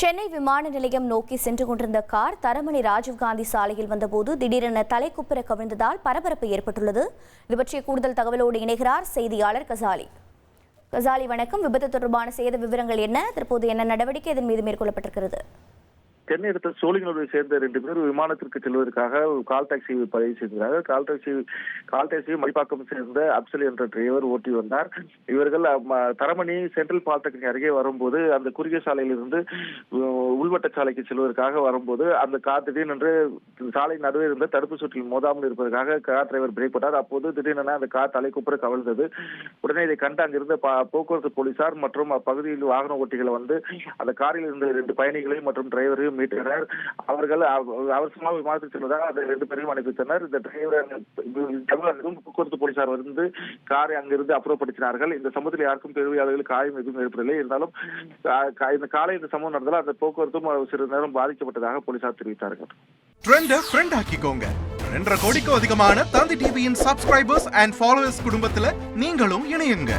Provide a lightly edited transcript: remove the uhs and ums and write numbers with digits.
சென்னை விமான நிலையம் நோக்கி சென்று கொண்டிருந்த கார் தரமணி ராஜீவ்காந்தி சாலையில் வந்தபோது திடீரென தலைக்குப்புற கவிழ்ந்ததால் பரபரப்பு ஏற்பட்டுள்ளது. இது பற்றிய கூடுதல் தகவலோடு இணைகிறார் செய்தியாளர் கசாலி. கசாலி, வணக்கம். விபத்து தொடர்பான சேத விவரங்கள் என்ன? தற்போது என்ன நடவடிக்கை இதன் மீது மேற்கொள்ளப்பட்டிருக்கிறது? சென்னை அடுத்த சோழிங்கநல்லூரை சேர்ந்த 2 பேர் விமானத்திற்கு செல்வதற்காக கால் டாக்ஸியை பதிவு செய்திருக்கிறார்கள். கால் டாக்ஸியை மடிப்பாக்கம் சேர்ந்த அப்சல் என்ற டிரைவர் ஓட்டி வந்தார். இவர்கள் தரமணி சென்ட்ரல் பாலிடெக்னிக் அருகே வரும்போது அந்த குறுகிய சாலையிலிருந்து உள்வட்ட சாலைக்கு செல்வதற்காக வரும்போது அந்த கார் திடீரென்று சாலை நடுவே இருந்த தடுப்பு சுற்றில் மோதாமல் இருப்பதற்காக கார் டிரைவர் பிரேக் போட்டார். அப்போது திடீரென அந்த கார் தலைக்குப்புற கவிழ்ந்தது. உடனே இதை கண்டு அங்கிருந்த போக்குவரத்து போலீசார் மற்றும் அப்பகுதியில் வாகன ஓட்டிகளை வந்து அந்த காரில் இருந்த 2 பயணிகளையும் மற்றும் டிரைவரையும் மீட்டனர். அவர்கள் அவசரமாக விமானத்தில் செல்வதாக அந்த 2 பேரையும் அனுப்பித்தனர். இந்த டிரைவர் போக்குவரத்து போலீசார் வந்து காரை அங்கிருந்து அப்புறப்படுத்தினார்கள். இந்த சம்பவத்தில் யாருக்கும் பெருமையாளர்கள் காயம் எதுவும் ஏற்படவில்லை. இருந்தாலும் இந்த காலை இந்த சம்பவம் நடந்தால் அந்த போக்குவரத்தும் சிறிது நேரம் பாதிக்கப்பட்டதாக போலீசார் தெரிவித்தார்கள். ட்ரெண்ட ஃப்ரெண்ட் ஆக்கிக்கோங்க. 2.5 கோடிக்கும் அதிகமான தந்தி டிவியின் சப்ஸ்கிரைபர்ஸ் அண்ட் ஃபாலோவர்ஸ் குடும்பத்துல நீங்களும் இணையுங்க.